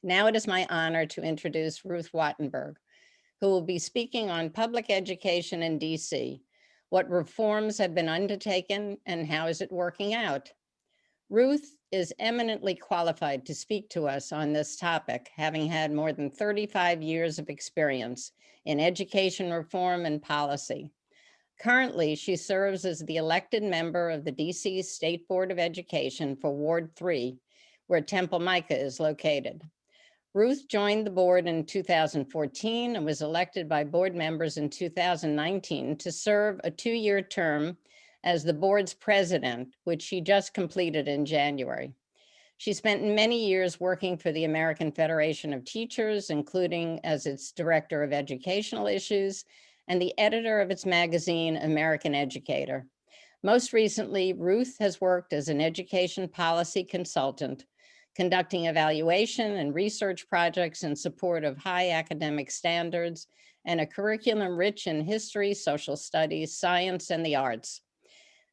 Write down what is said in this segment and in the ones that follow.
Now it is my honor to introduce Ruth Wattenberg, who will be speaking on public education in DC, what reforms have been undertaken and how is it working out. Ruth is eminently qualified to speak to us on this topic, having had more than 35 years of experience in education reform and policy. Currently, she serves as the elected member of the DC State Board of Education for Ward 3, where Temple Mica is located. Ruth joined the board in 2014 and was elected by board members in 2019 to serve a 2-year term as the board's president, which she just completed in January. She spent many years working for the American Federation of Teachers, including as its director of educational issues and the editor of its magazine, American Educator. Most recently, Ruth has worked as an education policy consultant, conducting evaluation and research projects in support of high academic standards and a curriculum rich in history, social studies, science, and the arts.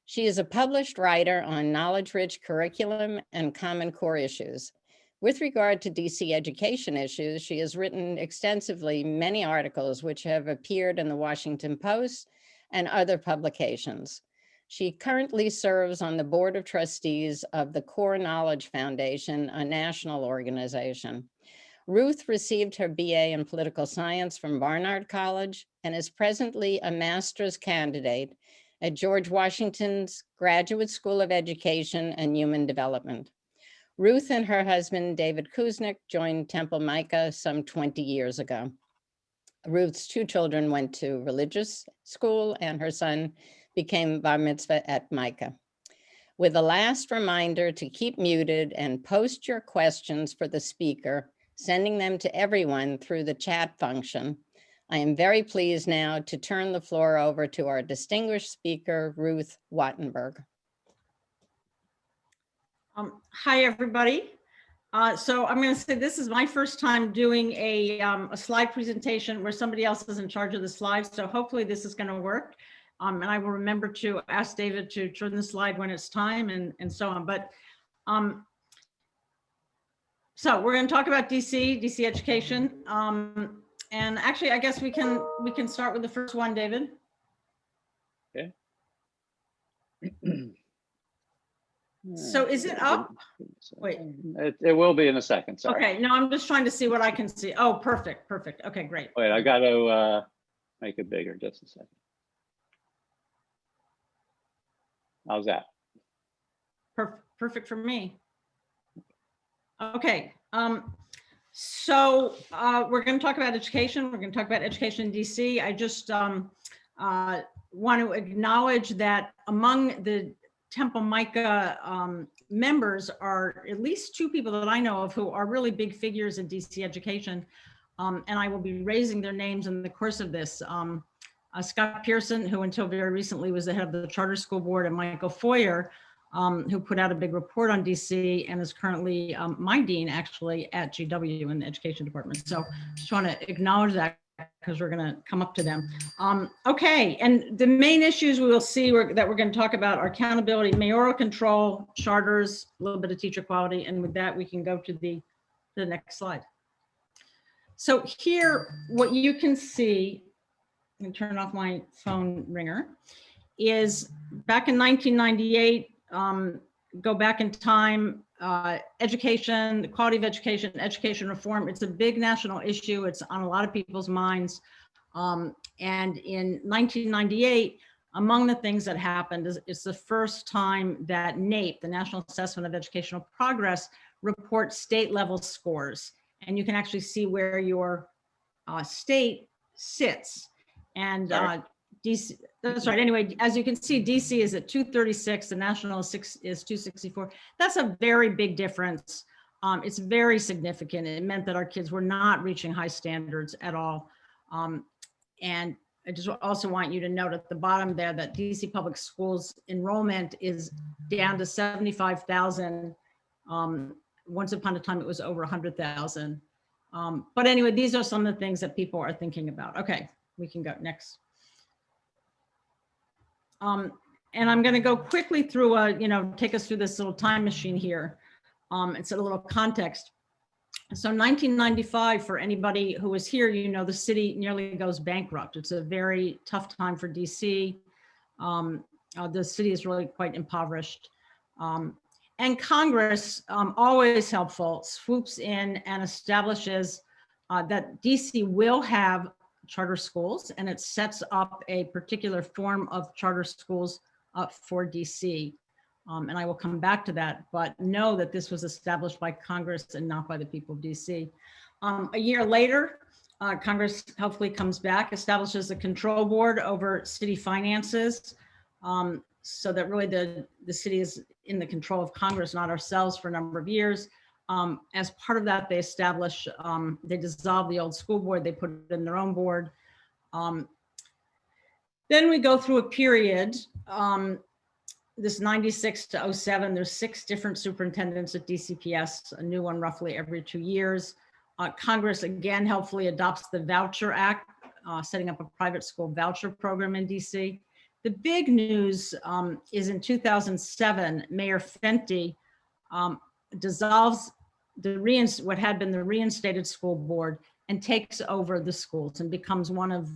She is a published writer on knowledge-rich curriculum and Common Core issues. With regard to DC education issues, she has written extensively many articles which have appeared in the Washington Post and other publications. She currently serves on the Board of Trustees of the Core Knowledge Foundation, a national organization. Ruth received her BA in political science from Barnard College and is presently a master's candidate at George Washington's Graduate School of Education and Human Development. Ruth and her husband, David Kuznick, joined Temple Mica some 20 years ago. Ruth's 2 children went to religious school and her son became bar mitzvah at Mica. With a last reminder to keep muted and post your questions for the speaker, sending them to everyone through the chat function, I am very pleased now to turn the floor over to our distinguished speaker, Ruth Wattenberg. Hi, everybody. So I'm going to say this is my first time doing a slide presentation where somebody else is in charge of the slides. So hopefully this is going to work. And I will remember to ask David to turn the slide when it's time and so on. But so we're going to talk about DC education. And actually, I guess we can start with the first one, David. Okay. So is it up? Wait. It will be in a second. Sorry. Okay. No, I'm just trying to see what I can see. Oh, perfect. Perfect. Okay, great. Wait, I got to make it bigger. Just a second. How's that? Perfect for me. Okay. So we're going to talk about education. We're going to talk about education in DC. I just want to acknowledge that among the Temple Mica members are at least 2 people that I know of who are really big figures in DC education. And I will be raising their names in the course of this. Scott Pearson, who until very recently was the head of the Charter School Board, and Michael Foyer, who put out a big report on DC and is currently my dean actually at GW in the education department. So just want to acknowledge that because we're going to come up to them. Okay, and the main issues we will see that we're going to talk about are accountability, mayoral control, charters, a little bit of teacher quality, and with that we can go to the next slide. So here, what you can see, and turn off my phone ringer, is back in 1998, go back in time, education, the quality of education reform, it's a big national issue. It's on a lot of people's minds. And in 1998, among the things that happened is it's the first time that NAEP, the National Assessment of Educational Progress, reports state level scores. And you can actually see where your state sits. And DC, that's right. Anyway, as you can see, DC is at 236, the national is 264. That's a very big difference. It's very significant. It meant that our kids were not reaching high standards at all. And I just also want you to note at the bottom there that DC Public Schools enrollment is down to 75,000. Once upon a time, it was over 100,000. But anyway, these are some of the things that people are thinking about. Okay, we can go next. And I'm going to go quickly through take us through this little time machine here. It's a little context. So 1995, for anybody who was here, you know, the city nearly goes bankrupt. It's a very tough time for DC. The city is really quite impoverished. And Congress, always helpful, swoops in and establishes that DC will have charter schools, and it sets up a particular form of charter schools for DC. And I will come back to that, but know that this was established by Congress and not by the people of DC. A year later, Congress hopefully comes back, establishes a control board over city finances, so that really the city is in the control of Congress, not ourselves, for a number of years. As part of that, they establish, they dissolve the old school board, they put it in their own board. Then we go through a period, this 96 to 07, there's 6 different superintendents at DCPS, a new one roughly every 2 years. Congress again helpfully adopts the Voucher Act, setting up a private school voucher program in DC. The big news is in 2007, Mayor Fenty dissolves what had been the reinstated school board and takes over the schools and becomes one of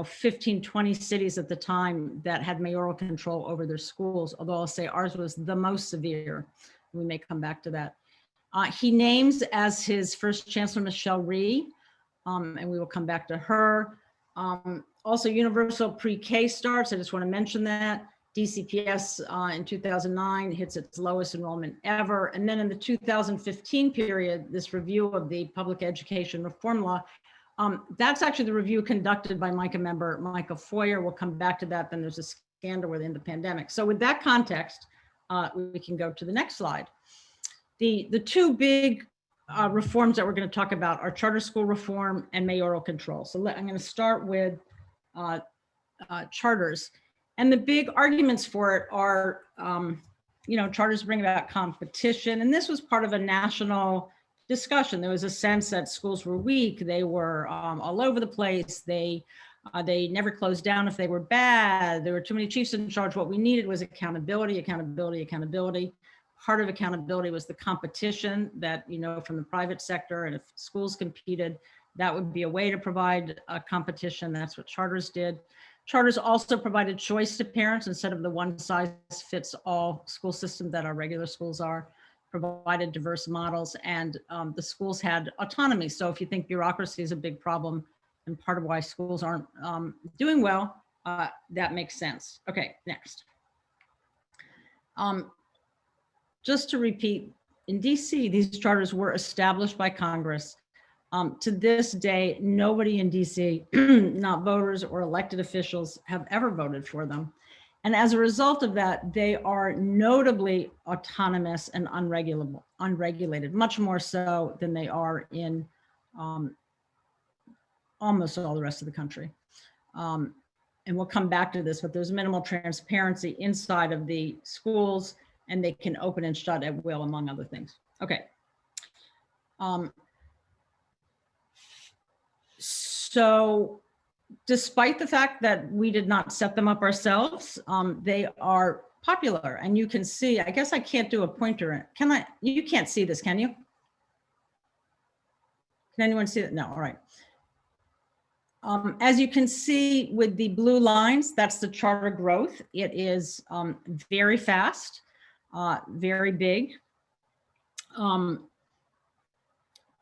15, 20 cities at the time that had mayoral control over their schools, although I'll say ours was the most severe. We may come back to that. He names as his first chancellor, Michelle Rhee, and we will come back to her. Also, universal pre-K starts. I just want to mention that. DCPS in 2009 hits its lowest enrollment ever. And then in the 2015 period, this review of the public education reform law, that's actually the review conducted by MICA member Michael Foyer. We'll come back to that. Then there's a scandal within the pandemic. So with that context, we can go to the next slide. The 2 big reforms that we're going to talk about are charter school reform and mayoral control. So I'm going to start with charters. And the big arguments for it are, charters bring about competition. And this was part of a national discussion. There was a sense that schools were weak. They were all over the place. They never closed down if they were bad. There were too many chiefs in charge. What we needed was accountability, accountability, accountability. Part of accountability was the competition that, from the private sector. And if schools competed, that would be a way to provide a competition. That's what charters did. Charters also provided choice to parents instead of the one-size-fits-all school system that our regular schools are, provided diverse models, and the schools had autonomy. So if you think bureaucracy is a big problem and part of why schools aren't doing well, that makes sense. Okay, next. Just to repeat, in DC, these charters were established by Congress. To this day, nobody in DC, not voters or elected officials, have ever voted for them. And as a result of that, they are notably autonomous and unregulated, much more so than they are in almost all the rest of the country. And we'll come back to this, but there's minimal transparency inside of the schools, and they can open and shut at will, among other things. Okay. So despite the fact that we did not set them up ourselves, they are popular. And you can see, I guess I can't do a pointer. You can't see this, can you? Can anyone see it? No, all right. As you can see with the blue lines, that's the charter growth. It is very fast, very big.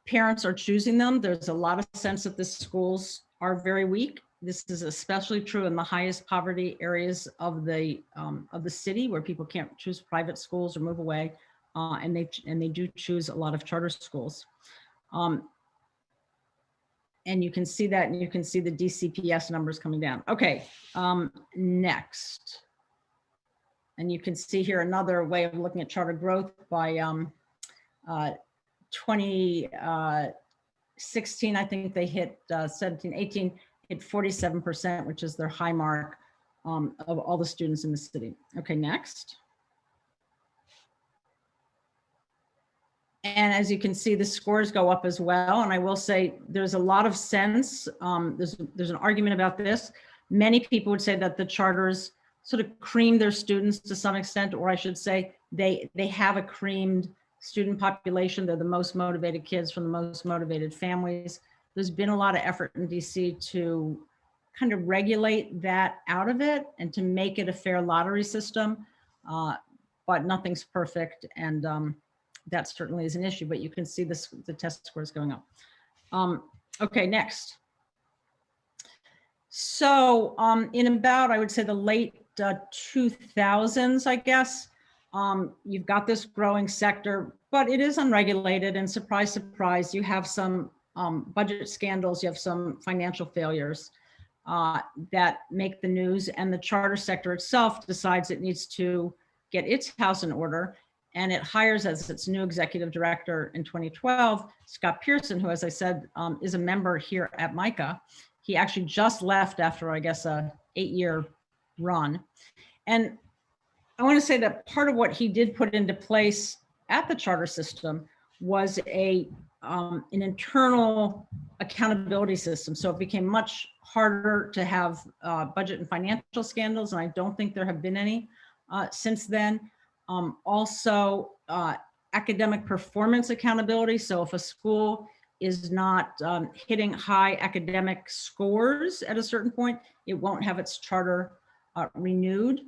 Parents are choosing them. There's a lot of sense that the schools are very weak. This is especially true in the highest poverty areas of the city, where people can't choose private schools or move away, and they do choose a lot of charter schools. And you can see that, and you can see the DCPS numbers coming down. Okay, next. And you can see here another way of looking at charter growth by 2016, I think they hit 17, 18, hit 47%, which is their high mark of all the students in the city. Okay, next. And as you can see, the scores go up as well. And I will say there's a lot of sense. There's an argument about this. Many people would say that the charters sort of cream their students to some extent, or I should say they have a creamed student population. They're the most motivated kids from the most motivated families. There's been a lot of effort in DC to kind of regulate that out of it and to make it a fair lottery system. But nothing's perfect. And that certainly is an issue, but you can see this, the test scores going up. Okay, next. So in about, I would say the late 2000s, I guess, you've got this growing sector, but it is unregulated, and surprise, surprise, you have some budget scandals, you have some financial failures that make the news, and the charter sector itself decides it needs to get its house in order, and it hires as its new executive director in 2012, Scott Pearson, who, as I said, is a member here at MICA. He actually just left after, I guess, a 8-year run. And I want to say that part of what he did put into place at the charter system was an internal accountability system. So it became much harder to have budget and financial scandals, and I don't think there have been any since then. Also, academic performance accountability. So if a school is not hitting high academic scores at a certain point, it won't have its charter renewed.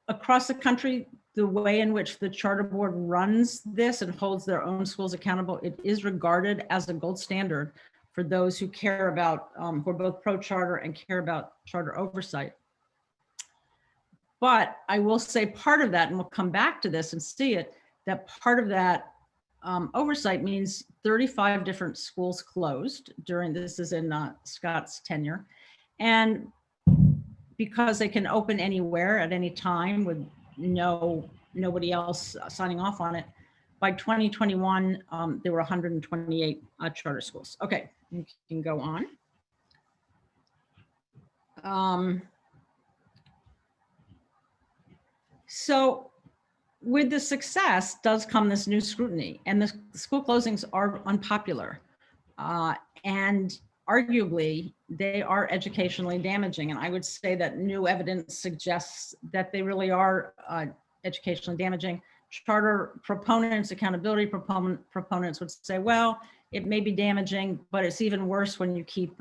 Across the country, the way in which the charter board runs this and holds their own schools accountable, it is regarded as a gold standard for those who care about, who are both pro-charter and care about charter oversight. But I will say part of that, and we'll come back to this and see it, that part of that oversight means 35 different schools closed during, this is in Scott's tenure. And because they can open anywhere at any time with nobody else signing off on it, by 2021, there were 128 charter schools. Okay, you can go on. So with the success does come this new scrutiny, and the school closings are unpopular. And arguably, they are educationally damaging. And I would say that new evidence suggests that they really are educationally damaging. Charter proponents, accountability proponents would say, well, it may be damaging, but it's even worse when you keep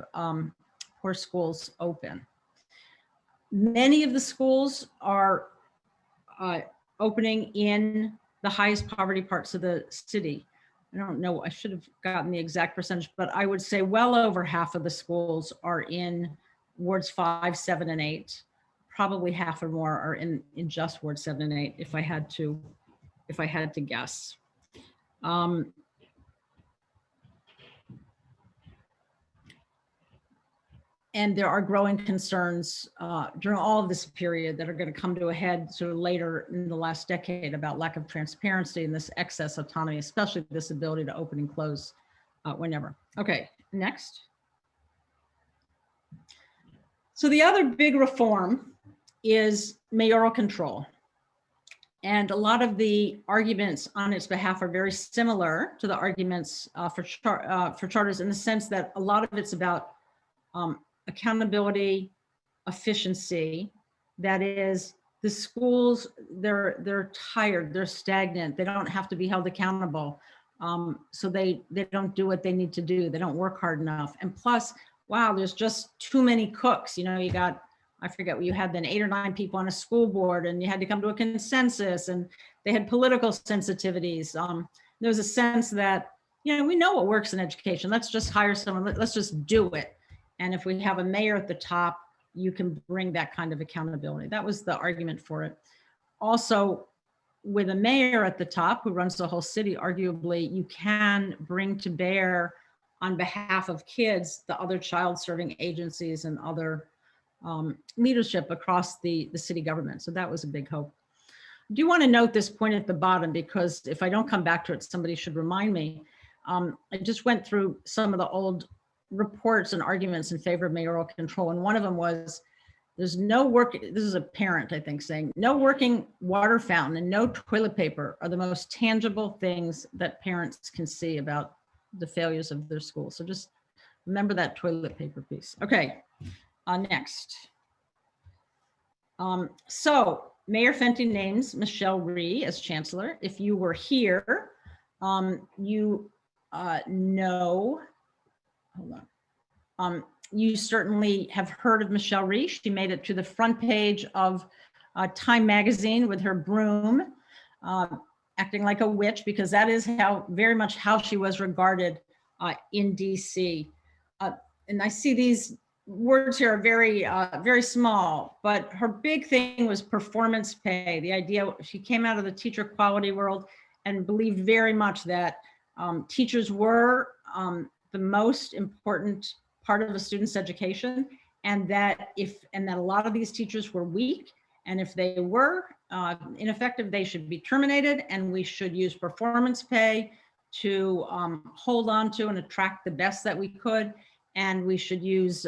poor schools open. Many of the schools are opening in the highest poverty parts of the city. I don't know, I should have gotten the exact percentage, but I would say well over half of the schools are in wards 5, 7, and 8. Probably half or more are in just ward 7 and 8, if I had to guess. And there are growing concerns during all of this period that are going to come to a head sort of later in the last decade about lack of transparency and this excess autonomy, especially this ability to open and close whenever. Okay, next. So the other big reform is mayoral control. And a lot of the arguments on its behalf are very similar to the arguments for charters, in the sense that a lot of it's about accountability, efficiency. That is, the schools, they're tired, they're stagnant, they don't have to be held accountable. So they don't do what they need to do. They don't work hard enough. And plus, wow, there's just too many cooks. You know, you got, I forget what you had then, 8 or 9 people on a school board, and you had to come to a consensus, and they had political sensitivities. There was a sense that, you know, we know what works in education. Let's just hire someone, let's just do it. And if we have a mayor at the top, you can bring that kind of accountability. That was the argument for it. Also, with a mayor at the top who runs the whole city, arguably, you can bring to bear on behalf of kids, the other child serving agencies and other leadership across the city government. So that was a big hope. I do want to note this point at the bottom, because if I don't come back to it, somebody should remind me. I just went through some of the old reports and arguments in favor of mayoral control. And one of them was, there's no work, this is a parent, I think, saying, no working water fountain and no toilet paper are the most tangible things that parents can see about the failures of their school. So just remember that toilet paper piece. Okay, next. So Mayor Fenty names Michelle Rhee as chancellor. If you were here, you know, hold on. You certainly have heard of Michelle Rhee. She made it to the front page of Time magazine with her broom, acting like a witch, because that is very much how she was regarded in DC. And I see these words here are very small, but her big thing was performance pay. The idea, she came out of the teacher quality world and believed very much that teachers were the most important part of a student's education, and that a lot of these teachers were weak, and if they were ineffective, they should be terminated, and we should use performance pay to hold on to and attract the best that we could. And we should use,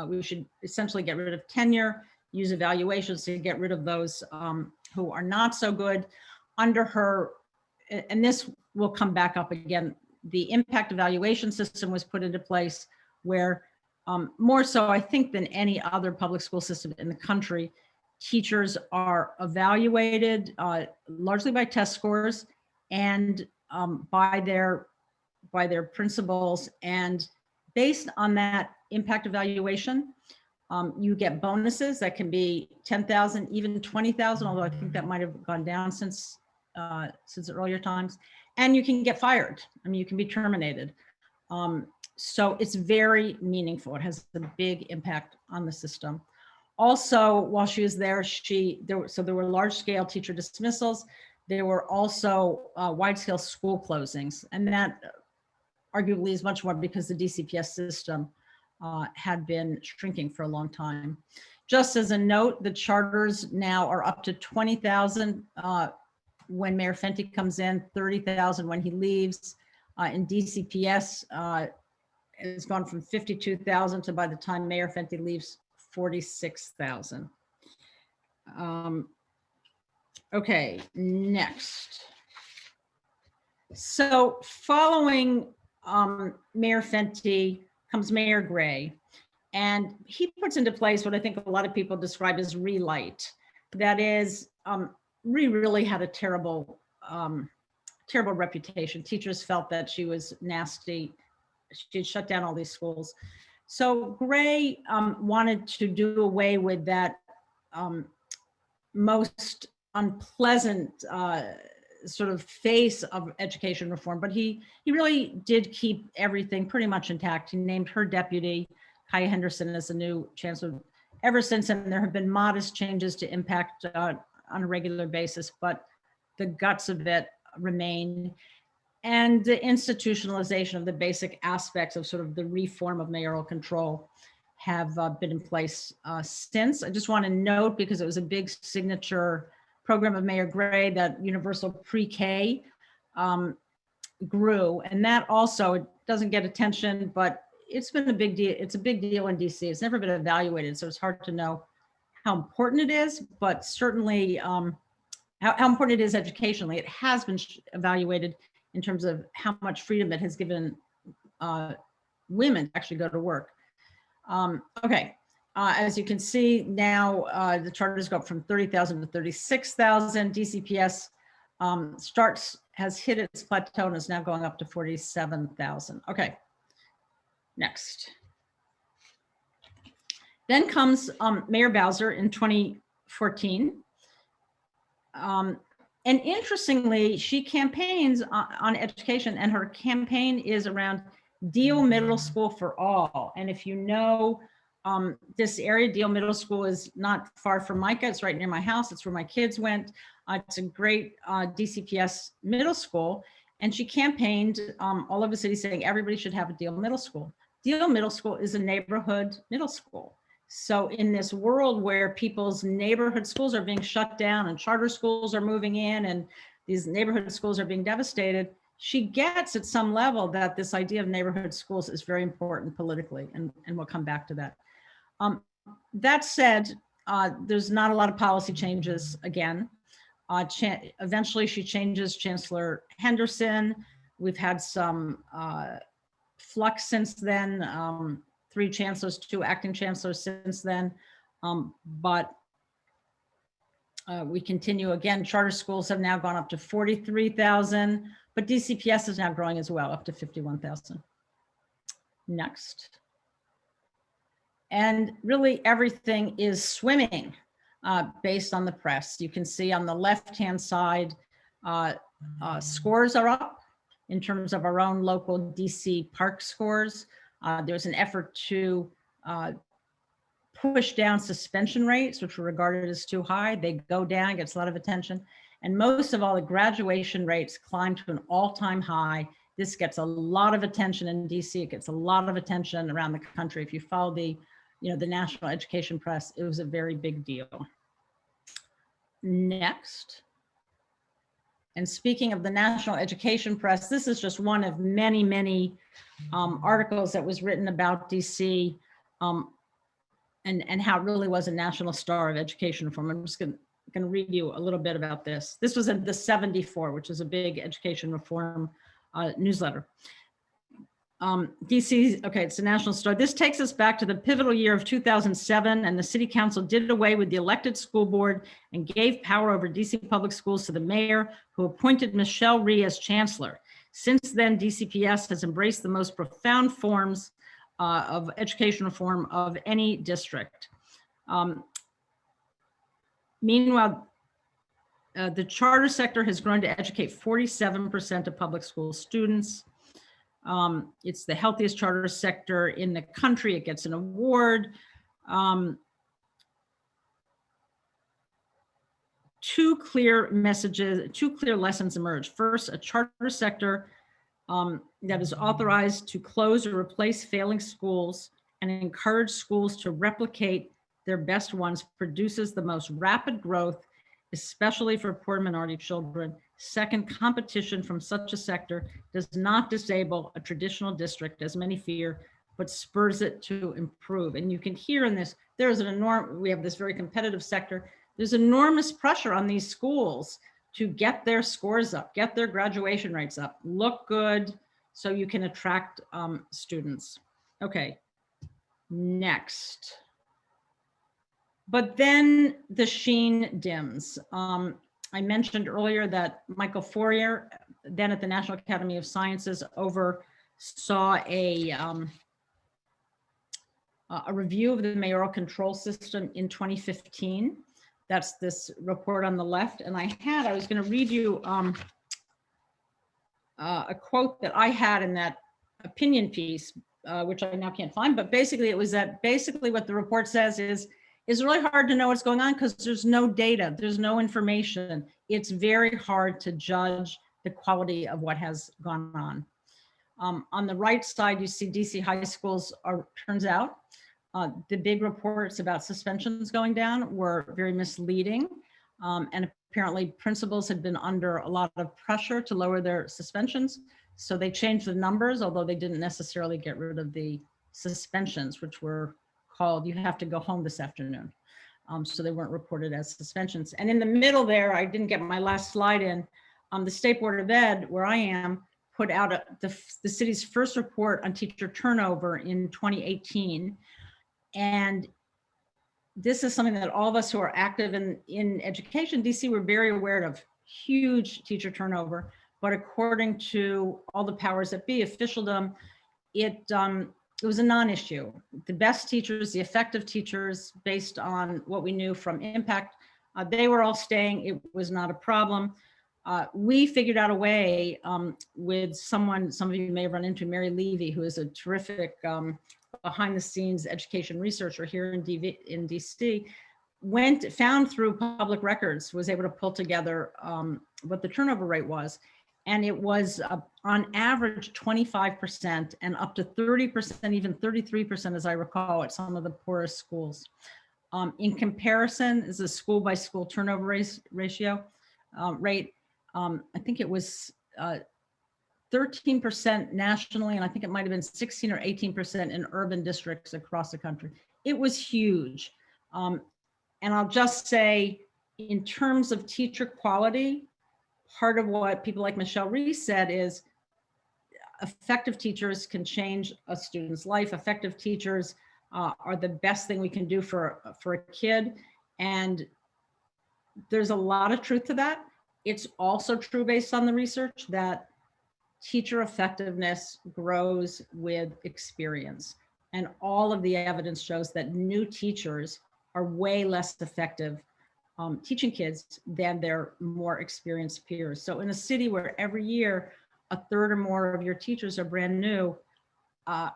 we should essentially get rid of tenure, use evaluations to get rid of those who are not so good. Under her, and this will come back up again, the impact evaluation system was put into place where more so, I think, than any other public school system in the country, teachers are evaluated largely by test scores and by their principals, and based on that impact evaluation, you get bonuses that can be 10,000, even 20,000, although I think that might have gone down since earlier times. And you can get fired. I mean, you can be terminated. So it's very meaningful. It has a big impact on the system. Also, while she was there, there were large-scale teacher dismissals. There were also wide-scale school closings, and that arguably is much more because the DCPS system had been shrinking for a long time. Just as a note, the charters now are up to 20,000 when Mayor Fenty comes in, 30,000 when he leaves. In DCPS, it's gone from 52,000 to, by the time Mayor Fenty leaves, 46,000. Okay, next. So following Mayor Fenty comes Mayor Gray, and he puts into place what I think a lot of people describe as Rhee Light. That is, Rhee really had a terrible reputation. Teachers felt that she was nasty. She had shut down all these schools. So Gray wanted to do away with that most unpleasant sort of face of education reform, but he really did keep everything pretty much intact. He named her deputy, Kaya Henderson, as the new chancellor. Ever since then, there have been modest changes to impact on a regular basis, but the guts of it remain. And the institutionalization of the basic aspects of sort of the reform of mayoral control have been in place since. I just want to note, because it was a big signature program of Mayor Gray, that universal pre-K grew, and that also, it doesn't get attention, but it's been a big deal. It's a big deal in DC. It's never been evaluated, so it's hard to know how important it is, but certainly how important it is educationally. It has been evaluated in terms of how much freedom it has given women to actually go to work. Okay. As you can see now, the charters go up from 30,000 to 36,000. DCPS has hit its plateau and is now going up to 47,000. Okay, next. Then comes Mayor Bowser in 2014. And interestingly, she campaigns on education, and her campaign is around Deal Middle School for All. And if you know, this area, Deal Middle School, is not far from Micah. It's right near my house. It's where my kids went. It's a great DCPS middle school. And she campaigned all over the city saying everybody should have a Deal Middle School. Deal Middle School is a neighborhood middle school. So in this world where people's neighborhood schools are being shut down and charter schools are moving in and these neighborhood schools are being devastated, she gets at some level that this idea of neighborhood schools is very important politically, and we'll come back to that. That said, there's not a lot of policy changes again. Eventually she changes Chancellor Henderson. We've had some flux since then, 3 chancellors, 2 acting chancellors since then. But We continue again, charter schools have now gone up to 43,000, but DCPS is now growing as well, up to 51,000. Next. And really everything is swimming based on the press. You can see on the left-hand side, scores are up in terms of our own local DC park scores. There's an effort to push down suspension rates, which were regarded as too high. They go down, gets a lot of attention. And most of all, the graduation rates climb to an all-time high. This gets a lot of attention in DC. It gets a lot of attention around the country. If you follow the national education press, it was a very big deal. Next. And speaking of the national education press, this is just one of many, many articles that was written about DC and how it really was a national star of education reform. I'm just going to read you a little bit about this. This was in the 74, which is a big education reform newsletter. DC, okay, it's a national star. This takes us back to the pivotal year of 2007, and the city council did away with the elected school board and gave power over DC public schools to the mayor, who appointed Michelle Rhee as chancellor. Since then, DCPS has embraced the most profound forms of education reform of any district. Meanwhile, the charter sector has grown to educate 47% of public school students. It's the healthiest charter sector in the country. It gets an award. Two clear messages, two clear lessons emerge. First, a charter sector that is authorized to close or replace failing schools and encourage schools to replicate their best ones produces the most rapid growth, especially for poor minority children. Second, competition from such a sector does not disable a traditional district, as many fear, but spurs it to improve. And you can hear in this, there's an we have this very competitive sector. There's enormous pressure on these schools to get their scores up, get their graduation rates up, look good, so you can attract students. Okay, next. But then the sheen dims. I mentioned earlier that Michael Fourier, then at the National Academy of Sciences, oversaw a review of the mayoral control system in 2015. That's this report on the left. And I was going to read you a quote that I had in that opinion piece, which I now can't find. But basically, it was that basically what the report says is it's really hard to know what's going on because there's no data, there's no information. It's very hard to judge the quality of what has gone on. On the right side, you see DC high schools turns out, the big reports about suspensions going down were very misleading. And apparently principals had been under a lot of pressure to lower their suspensions. So they changed the numbers, although they didn't necessarily get rid of the suspensions, which were called, you have to go home this afternoon. So they weren't reported as suspensions. And in the middle there, I didn't get my last slide in, the State Board of Ed, where I am, put out the city's first report on teacher turnover in 2018. And this is something that all of us who are active in education, DC, we're very aware of huge teacher turnover, but according to all the powers that be, officialdom, it was a non-issue. The best teachers, the effective teachers, based on what we knew from impact, they were all staying. It was not a problem. We figured out a way with someone, some of you may have run into, Mary Levy, who is a terrific behind the scenes education researcher here in DC, found through public records, was able to pull together what the turnover rate was. And it was on average 25% and up to 30%, even 33%, as I recall, at some of the poorest schools. In comparison, is a school by school turnover ratio rate. I think it was 13% nationally, and I think it might've been 16 or 18% in urban districts across the country. It was huge. And I'll just say, in terms of teacher quality, part of what people like Michelle Rhee said is effective teachers can change a student's life. Effective teachers are the best thing we can do for a kid. And there's a lot of truth to that. It's also true based on the research that teacher effectiveness grows with experience. And all of the evidence shows that new teachers are way less effective teaching kids than their more experienced peers. So in a city where every year a third or more of your teachers are brand new,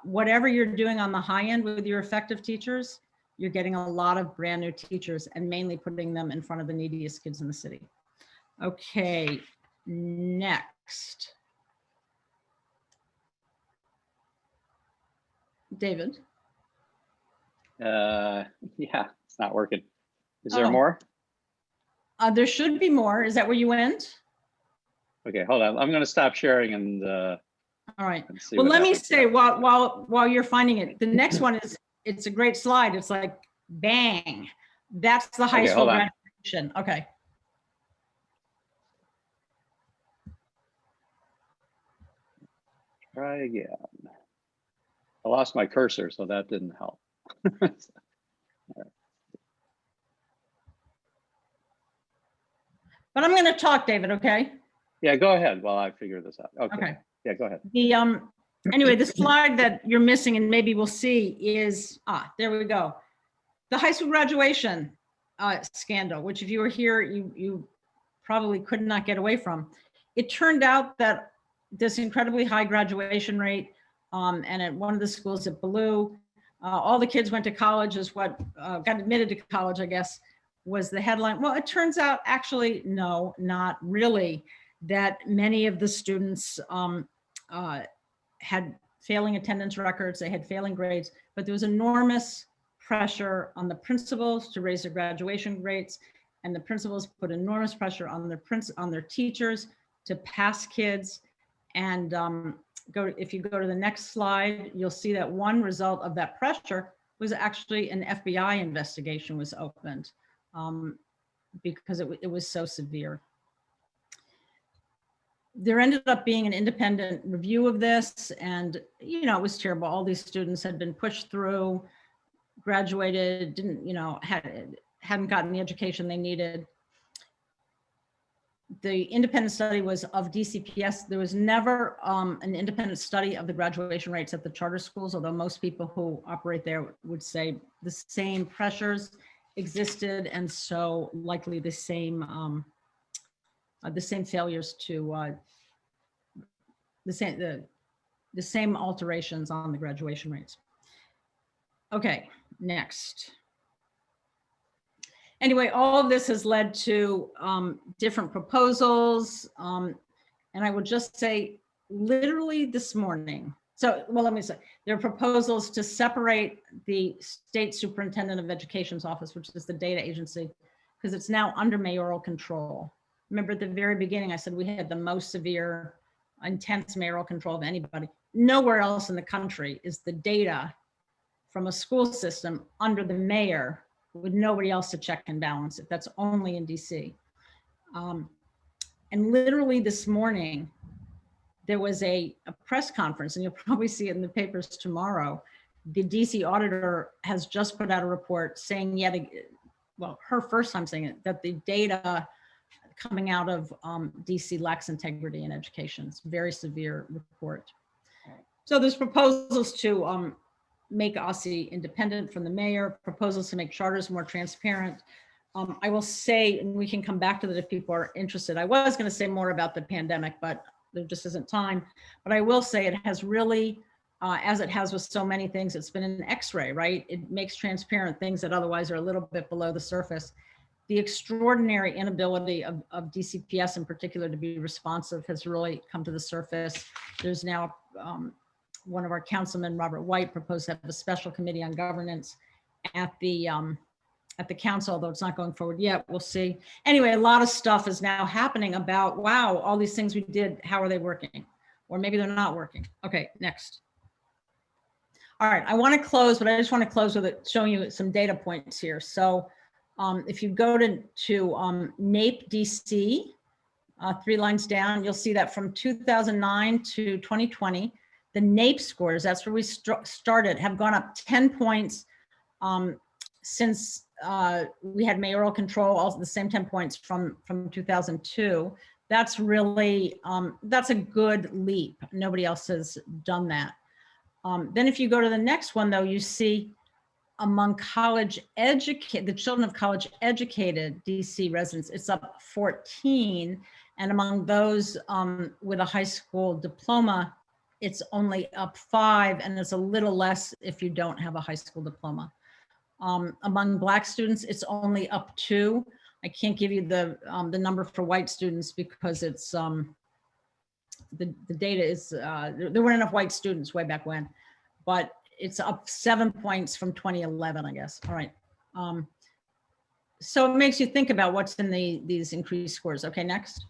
whatever you're doing on the high end with your effective teachers, you're getting a lot of brand new teachers and mainly putting them in front of the neediest kids in the city. Okay, next. David. Yeah, it's not working. Is there Oh. more? There should be more. Is that where you went? Okay, hold on. I'm going to stop sharing and All right. see Well, what let me happens. say while you're finding it, the next one is, it's a great slide. It's like, bang. That's the high Okay, school hold on. graduation. Okay. Try again. I lost my cursor, so that didn't help. But I'm going to talk, David, okay? Yeah, go ahead while I figure this out. Okay. Okay. Yeah, go ahead. The anyway, the slide that you're missing and maybe we'll see is, there we go. The high school graduation scandal, which if you were here, you probably could not get away from. It turned out that this incredibly high graduation rate, and at one of the schools at Ballou, all the kids went to college is what got admitted to college, I guess, was the headline. Well, it turns out actually, no, not really, that many of the students had failing attendance records, they had failing grades, but there was enormous pressure on the principals to raise their graduation rates, and the principals put enormous pressure on their teachers to pass kids. And if you go to the next slide, you'll see that one result of that pressure was actually an FBI investigation was opened because it was so severe. There ended up being an independent review of this, and it was terrible. All these students had been pushed through, graduated, hadn't gotten the education they needed. The independent study was of DCPS. There was never an independent study of the graduation rates at the charter schools, although most people who operate there would say the same pressures existed, and so likely the same failures to the same alterations on the graduation rates. Okay, next. Anyway, all of this has led to different proposals. And I will just say, literally this morning. So, well, let me say, there are proposals to separate the State Superintendent of Education's office, which is the data agency, because it's now under mayoral control. Remember at the very beginning, I said we had the most severe, intense mayoral control of anybody. Nowhere else in the country is the data from a school system under the mayor with nobody else to check and balance it. That's only in DC. And literally this morning, there was a press conference, and you'll probably see it in the papers tomorrow. The DC auditor has just put out a report saying her first time saying it, that the data coming out of DC lacks integrity in education. It's a very severe report. So there's proposals to make OSSI independent from the mayor, proposals to make charters more transparent. I will say, and we can come back to that if people are interested. I was going to say more about the pandemic, but there just isn't time. But I will say it has really, as it has with so many things, it's been an X-ray, right? It makes transparent things that otherwise are a little bit below the surface. The extraordinary inability of DCPS in particular to be responsive has really come to the surface. There's now one of our councilmen, Robert White, proposed to have a special committee on governance at the council, although it's not going forward yet. We'll see. Anyway, a lot of stuff is now happening about, wow, all these things we did, how are they working? Or maybe they're not working. Okay, next. All right, I want to close, but I just want to close with it, showing you some data points here. So if you go to NAEP DC, 3 lines down, you'll see that from 2009 to 2020, the NAEP scores, that's where we started, have gone up 10 points since we had mayoral control, also the same 10 points from 2002. That's really, that's a good leap. Nobody else has done that. Then if you go to the next one though, you see among the children of college educated DC residents, it's up 14. And among those with a high school diploma, it's only up 5, and it's a little less if you don't have a high school diploma. Among Black students, it's only up 2. I can't give you the number for white students because it's the data is there weren't enough white students way back when, but it's up 7 points from 2011, I guess. All right. So it makes you think about what's in these increased scores. Okay, next.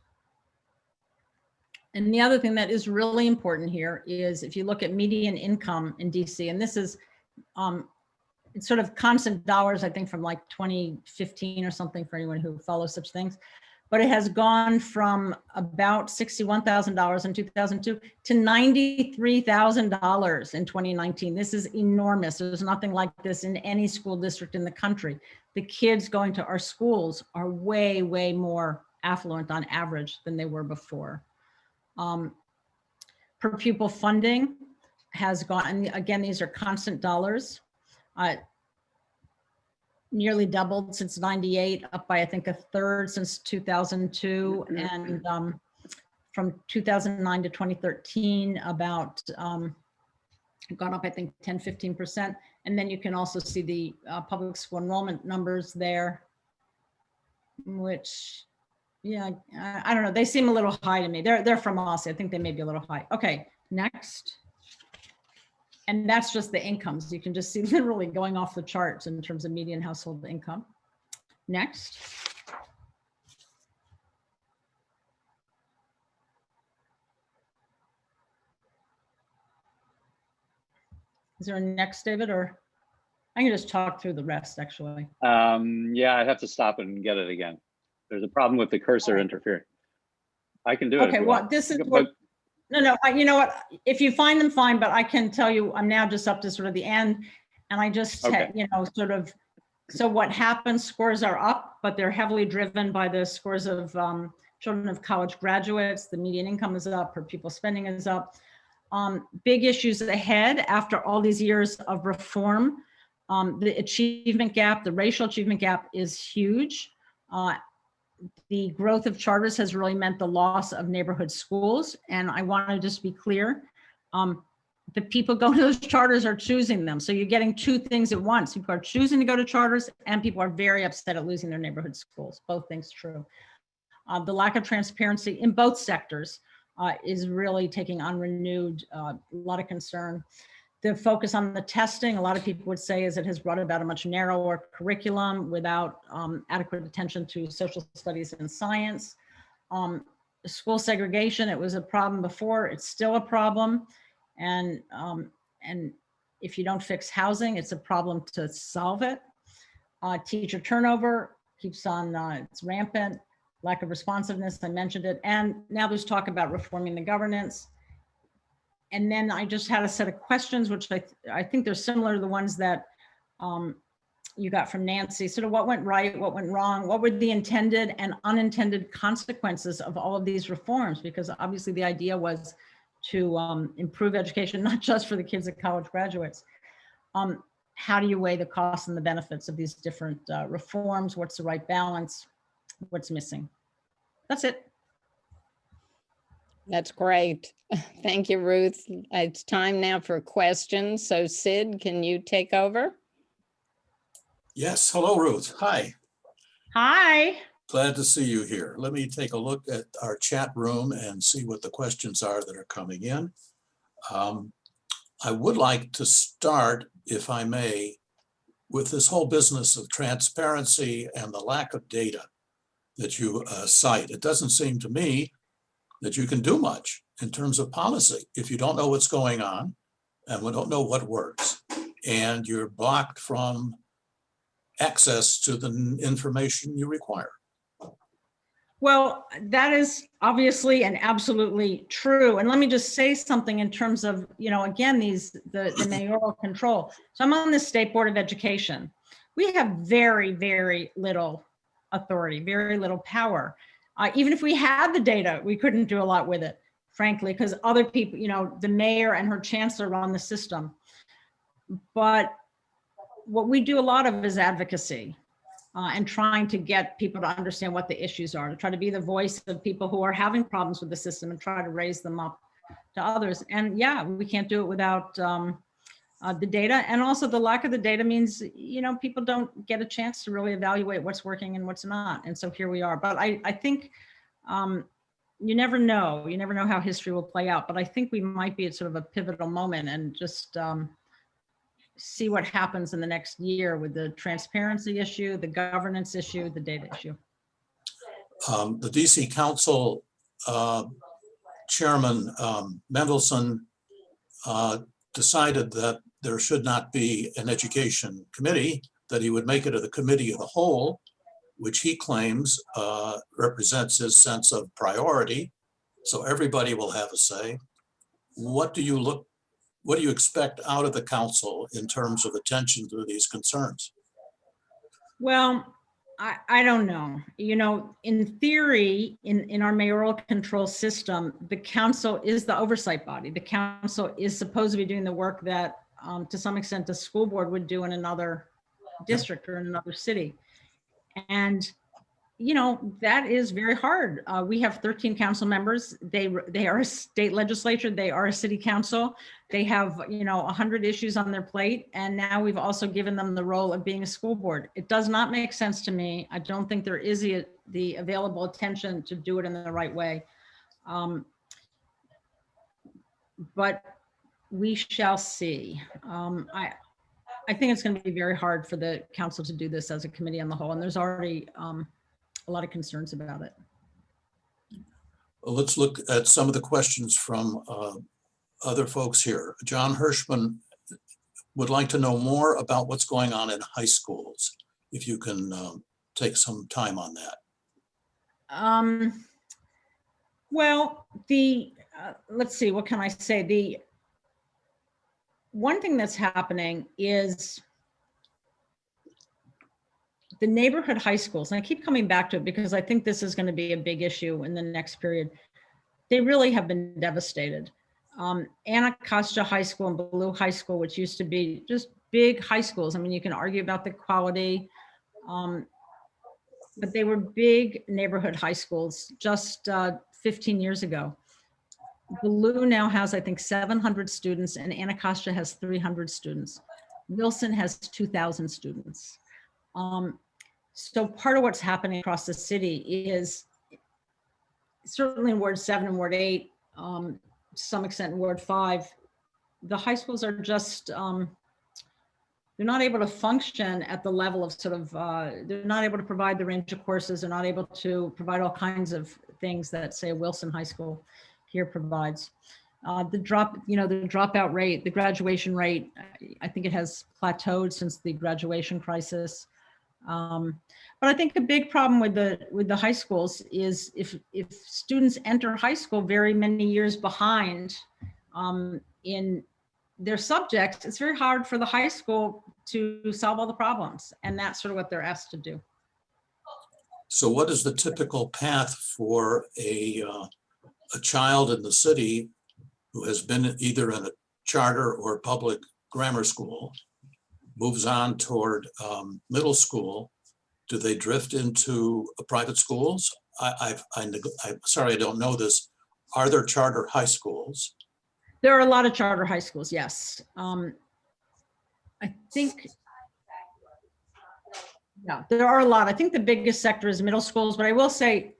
And the other thing that is really important here is if you look at median income in DC, and this is it's sort of constant dollars, I think from like 2015 or something for anyone who follows such things, but it has gone from about $61,000 in 2002 to $93,000 in 2019. This is enormous. There's nothing like this in any school district in the country. The kids going to our schools are way, way more affluent on average than they were before. Per pupil funding has gone, and again, these are constant dollars, nearly doubled since 98, up by I think a third since 2002, and from 2009 to 2013 about gone up I think 10-15%. And then you can also see the public school enrollment numbers there, which yeah, I don't know, they seem a little high to me. They're from Aussie. I think they may be a little high. Okay, next. And that's just the incomes. You can just see literally going off the charts in terms of median household income. Next. Is there a next, David, or I can just talk through the rest actually. Yeah, I'd have to stop and get it again. There's a problem with the cursor interfering. I can do it. Okay, well, this is what, no, you know what? If you find them, fine, but I can tell you, I'm now just up to sort of the end, and I just, you know, sort of, so what happens, scores are up, but they're heavily driven by the scores of children of college graduates. The median income is up, per pupil spending is up. Big issues ahead after all these years of reform. The achievement gap, the racial achievement gap is huge. The growth of charters has really meant the loss of neighborhood schools. And I want to just be clear, the people going to those charters are choosing them. So you're getting two things at once. People are choosing to go to charters and people are very upset at losing their neighborhood schools. Both things true. The lack of transparency in both sectors is really taking on renewed, a lot of concern. The focus on the testing, a lot of people would say, is it has brought about a much narrower curriculum without adequate attention to social studies and science. School segregation, it was a problem before, it's still a problem. And if you don't fix housing, it's a problem to solve it. Teacher turnover keeps on, it's rampant. Lack of responsiveness, I mentioned it. And now there's talk about reforming the governance. And then I just had a set of questions, which I think they're similar to the ones that you got from Nancy. Sort of what went right, what went wrong, what were the intended and unintended consequences of all of these reforms? Because obviously the idea was to improve education, not just for the kids at college graduates. How do you weigh the costs and the benefits of these different reforms? What's the right balance? What's missing? That's it. That's great. Thank you, Ruth. It's time now for questions. So Sid, can you take over? Yes. Hello, Ruth. Hi. Hi. Glad to see you here. Let me take a look at our chat room and see what the questions are that are coming in. I would like to start, if I may, with this whole business of transparency and the lack of data that you cite. It doesn't seem to me that you can do much in terms of policy if you don't know what's going on and we don't know what works, and you're blocked from access to the information you require. Well, that is obviously and absolutely true. And let me just say something in terms of, you know, again, the mayoral control. So I'm on the State Board of Education. we have very, very little authority, very little power. Even if we had the data, we couldn't do a lot with it, frankly, because other people, the mayor and her chancellor run the system. But what we do a lot of is advocacy and trying to get people to understand what the issues are, to try to be the voice of people who are having problems with the system and try to raise them up to others. And yeah, we can't do it without the data. And also the lack of the data means, people don't get a chance to really evaluate what's working and what's not. And so here we are. But I think you never know. You never know how history will play out. But I think we might be at sort of a pivotal moment, and just see what happens in the next year with the transparency issue, the governance issue, the data issue. The DC Council Chairman Mendelson decided that there should not be an education committee, that he would make it a committee of the whole, which he claims represents his sense of priority. So everybody will have a say. What do you expect out of the council in terms of attention to these concerns? Well, I don't know. In theory, in our mayoral control system, the council is the oversight body. The council is supposed to be doing the work that, to some extent, the school board would do in another district or in another city. And that is very hard. We have 13 council members. They are a state legislature. They are a city council. They have, 100 issues on their plate. And now we've also given them the role of being a school board. It does not make sense to me. I don't think there is the available attention to do it in the right way. But we shall see. I think it's going to be very hard for the council to do this as a committee on the whole. And there's already a lot of concerns about it. Well, let's look at some of the questions from other folks here. John Hirschman would like to know more about what's going on in high schools, if you can take some time on that. Well, let's see, what can I say? The one thing that's happening is the neighborhood high schools, and I keep coming back to it because I think this is going to be a big issue in the next period. They really have been devastated. Anacostia High School and Blue High School, which used to be just big high schools. I mean, you can argue about the quality, but they were big neighborhood high schools just 15 years ago. Blue now has, I think, 700 students, and Anacostia has 300 students. Wilson has 2,000 students. So part of what's happening across the city is certainly in Ward 7 and Ward 8, to some extent in Ward 5, the high schools are just, they're not able to function at the level of sort of, they're not able to provide the range of courses. They're not able to provide all kinds of things that, say, Wilson High School here provides. The dropout rate, the graduation rate, I think it has plateaued since the graduation crisis. But I think a big problem with the high schools is if students enter high school very many years behind in their subjects, it's very hard for the high school to solve all the problems. And that's sort of what they're asked to do. So what is the typical path for a child in the city who has been either in a charter or public grammar school, moves on toward middle school? Do they drift into private schools? I'm sorry, I don't know this. Are there charter high schools? There are a lot of charter high schools, yes. I think, yeah, there are a lot. I think the biggest sector is middle schools, but I will say,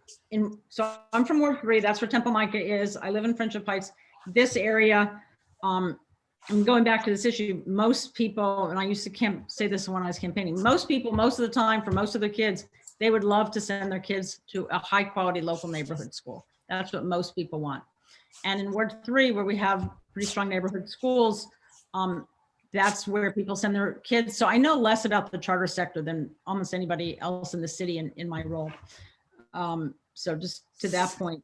so I'm from Ward 3, that's where Temple Micah is. I live in Friendship Heights. This area, I'm going back to this issue, most people, and I used to say this when I was campaigning, most people, most of the time, for most of their kids, they would love to send their kids to a high quality local neighborhood school. That's what most people want. And in Ward 3, where we have pretty strong neighborhood schools, that's where people send their kids. So I know less about the charter sector than almost anybody else in the city in my role. So just to that point.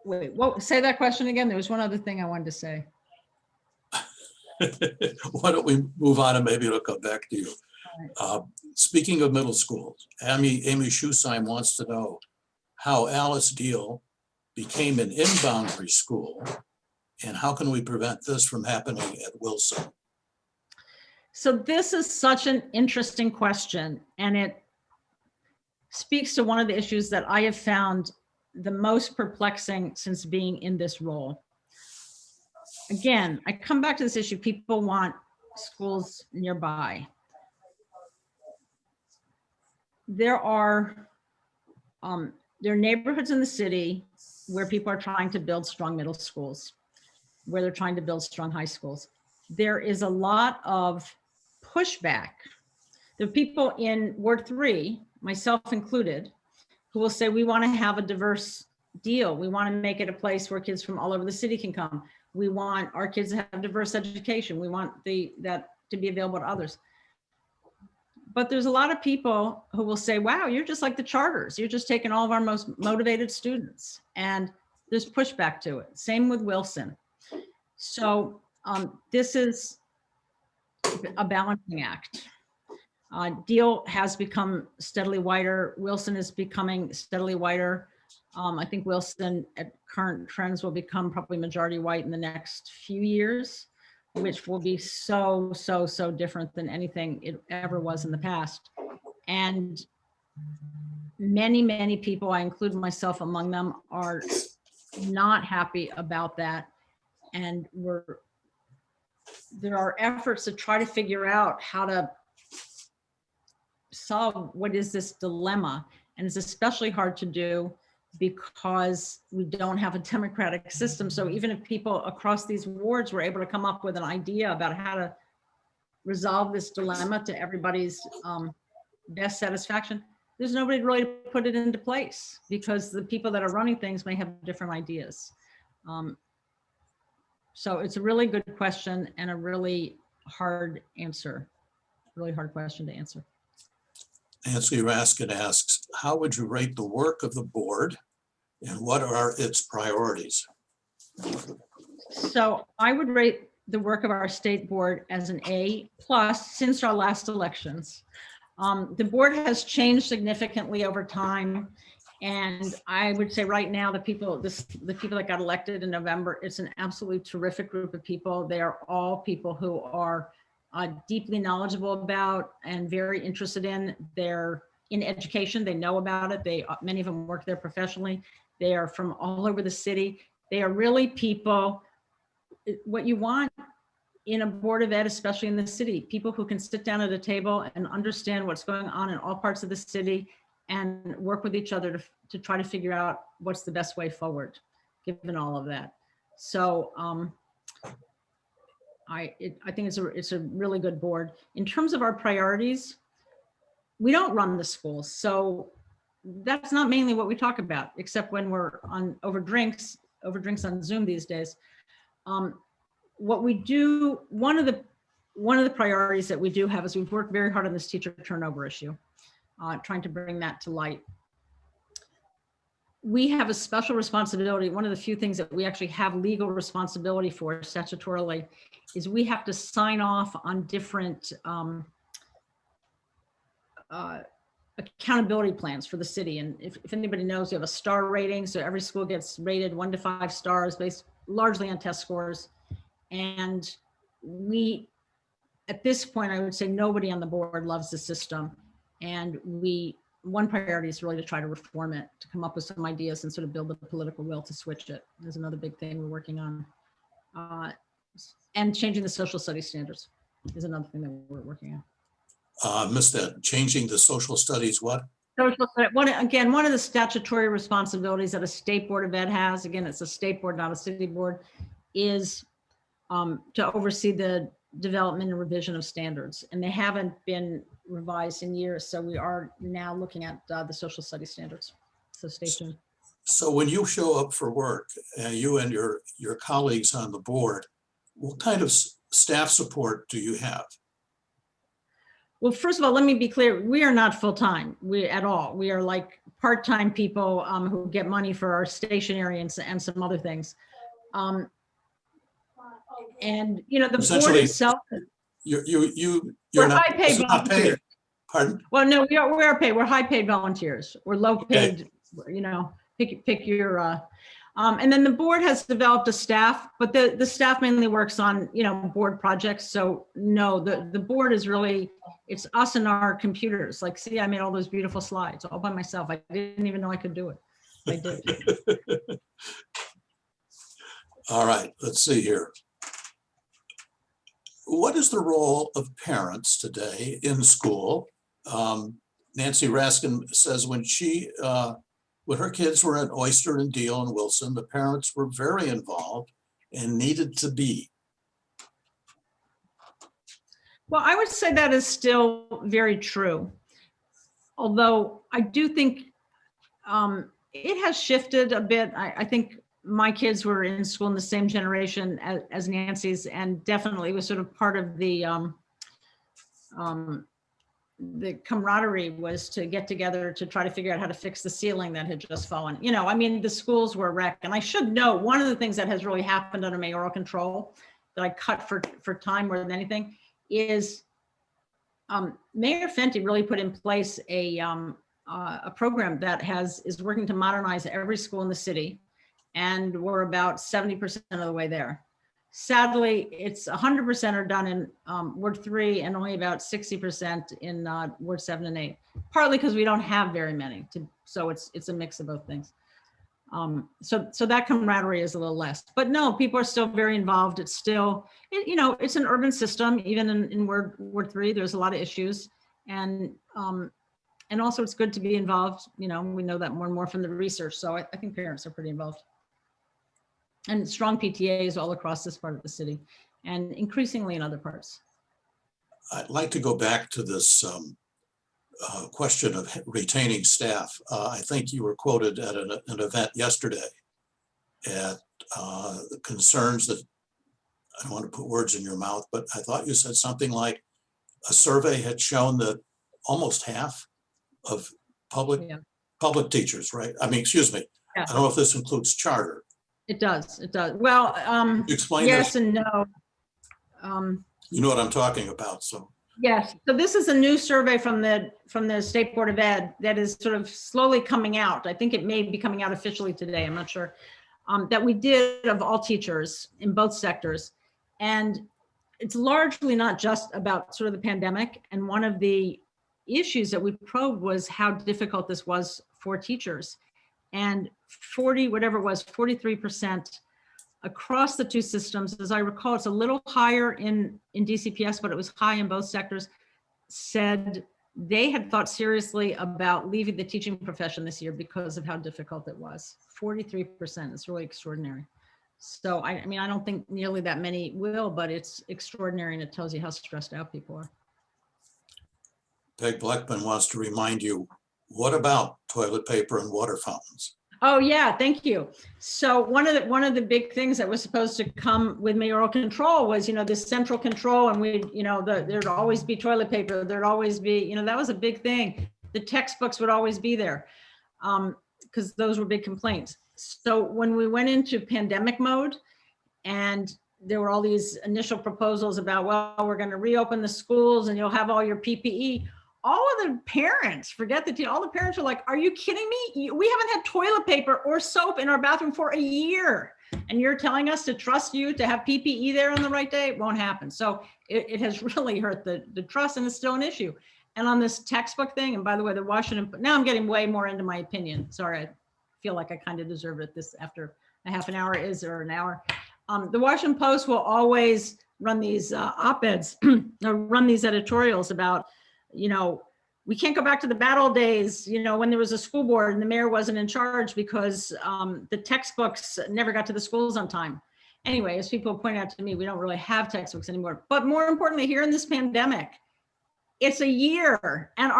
Wait, say that question again. There was one other thing I wanted to say. Why don't we move on and maybe it'll come back to you. Speaking of middle schools, Amy Schusheim wants to know how Alice Deal became an in-boundary school and how can we prevent this from happening at Wilson? So this is such an interesting question, and it speaks to one of the issues that I have found the most perplexing since being in this role. Again, I come back to this issue. People want schools nearby. There are neighborhoods in the city where people are trying to build strong middle schools, where they're trying to build strong high schools. There is a lot of pushback. There are people in Ward 3, myself included, who will say, we want to have a diverse deal. We want to make it a place where kids from all over the city can come. We want our kids to have diverse education. We want that to be available to others. But there's a lot of people who will say, wow, you're just like the charters. You're just taking all of our most motivated students. And there's pushback to it. Same with Wilson. So this is a balancing act. Deal has become steadily wider. Wilson is becoming steadily wider. I think Wilson at current trends will become probably majority white in the next few years, which will be so different than anything it ever was in the past. And many people, I include myself among them, are not happy about that. And there are efforts to try to figure out how to solve what is this dilemma. And it's especially hard to do because we don't have a democratic system. So even if people across these wards were able to come up with an idea about how to resolve this dilemma to everybody's best satisfaction, there's nobody really to put it into place because the people that are running things may have different ideas. So it's a really good question and a really hard answer, really hard question to answer. Nancy Raskin asks, how would you rate the work of the board and what are its priorities? So I would rate the work of our state board as an A+ since our last elections. The board has changed significantly over time. And I would say right now, the people that got elected in November, it's an absolutely terrific group of people. They are all people who are deeply knowledgeable about and very interested in education. They know about it. Many of them work there professionally. They are from all over the city. They are really people, what you want in a board of ed, especially in the city, people who can sit down at a table and understand what's going on in all parts of the city and work with each other to try to figure out what's the best way forward, given all of that. So I think it's a really good board. In terms of our priorities, we don't run the schools. So that's not mainly what we talk about, except when we're over drinks on Zoom these days. What we do, one of the priorities that we do have is we've worked very hard on this teacher turnover issue, trying to bring that to light. We have a special responsibility. One of the few things that we actually have legal responsibility for statutorily is we have to sign off on different accountability plans for the city. And if anybody knows, we have a star rating. So every school gets rated 1 to 5 stars based largely on test scores. And at this point, I would say nobody on the board loves the system. And one priority is really to try to reform it, to come up with some ideas and sort of build the political will to switch it. There's another big thing we're working on. And changing the social studies standards is another thing that we're working on. Missed that. Changing the social studies what? One of the statutory responsibilities that a state board of ed has, again, it's a state board, not a city board, is to oversee the development and revision of standards. And they haven't been revised in years. So we are now looking at the social studies standards. So stay tuned. So when you show up for work, you and your colleagues on the board, what kind of staff support do you have? Well, first of all, let me be clear. We are not full-time at all. We are like part-time people who get money for our stationery and some other things. And, you know, the board Essentially, itself, You're we're not, high-paid it's not paid. volunteers. Pardon? Well, no, we are paid. We're high-paid volunteers. We're low-paid, you know, pick your, and then the board has developed a staff, but the staff mainly works on, you know, board projects. So no, the board is really, it's us and our computers. Like, see, I made all those beautiful slides all by myself. I didn't even know I could do it. I did. All right, let's see here. What is the role of parents today in school? Nancy Raskin says when her kids were at Oyster and Deal and Wilson, the parents were very involved and needed to be. Well, I would say that is still very true. Although I do think it has shifted a bit. I think my kids were in school in the same generation as Nancy's, and definitely was sort of part of the camaraderie was to get together to try to figure out how to fix the ceiling that had just fallen. You know, I mean, the schools were wrecked. And I should note, one of the things that has really happened under mayoral control that I cut for time more than anything is Mayor Fenty really put in place a program that is working to modernize every school in the city. And we're about 70% of the way there. Sadly, it's 100% are done in Ward 3 and only about 60% in Ward 7 and 8. Partly because we don't have very many, so it's a mix of both things. So that camaraderie is a little less. But no, people are still very involved. It's still, you know, it's an urban system. Even in Ward 3, there's a lot of issues, and also it's good to be involved. You know, we know that more and more from the research. So I think parents are pretty involved. And strong PTAs all across this part of the city, and increasingly in other parts. I'd like to go back to this question of retaining staff. I think you were quoted at an event yesterday at concerns that, I don't want to put words in your mouth, but I thought you said something like a survey had shown that almost half of public teachers, right? I mean, excuse me. Yeah. I don't know if this includes charter. It does. It does. Well, explain yes this? And no. You know what I'm talking about, so. Yes. So this is a new survey from the State Board of Ed that is sort of slowly coming out. I think it may be coming out officially today. I'm not sure. That we did of all teachers in both sectors, and it's largely not just about sort of the pandemic. And one of the issues that we probed was how difficult this was for teachers. And 43% across the two systems, as I recall, it's a little higher in DCPS, but it was high in both sectors, said they had thought seriously about leaving the teaching profession this year because of how difficult it was. 43%, it's really extraordinary. So I mean, I don't think nearly that many will, but it's extraordinary, and it tells you how stressed out people are. Peg Bleckman wants to remind you, what about toilet paper and water fountains? Oh yeah, thank you. So one of the big things that was supposed to come with mayoral control was, you know, this central control, and there'd always be toilet paper. There'd always be, you know, that was a big thing. The textbooks would always be there because those were big complaints. So when we went into pandemic mode, and there were all these initial proposals about, well, we're going to reopen the schools and you'll have all your PPE. All of the parents, all the parents are like, are you kidding me? We haven't had toilet paper or soap in our bathroom for a year. And you're telling us to trust you to have PPE there on the right day? It won't happen. So it has really hurt the trust, and it's still an issue. And on this textbook thing, and by the way, the Washington, now I'm getting way more into my opinion. Sorry, I feel like I kind of deserve it this after a half an hour or an hour. The Washington Post will always run these op-eds or run these editorials about, you know, we can't go back to the bad old days, you know, when there was a school board and the mayor wasn't in charge because the textbooks never got to the schools on time. Anyway, as people point out to me, we don't really have textbooks anymore. But more importantly, here in this pandemic, it's a year. And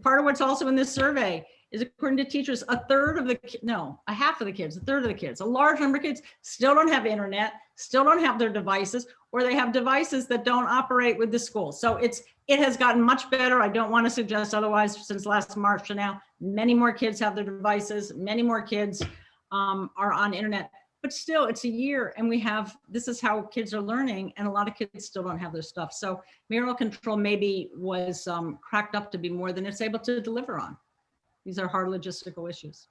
part of what's also in this survey is, according to teachers, a third of the, no, a half of the kids, a third of the kids, a large number of kids still don't have internet, still don't have their devices, or they have devices that don't operate with the school. So it has gotten much better. I don't want to suggest otherwise. Since last March to now, many more kids have their devices, many more kids are on internet, but still it's a year and this is how kids are learning, and a lot of kids still don't have their stuff. So mayoral control maybe was cracked up to be more than it's able to deliver on. These are hard logistical issues.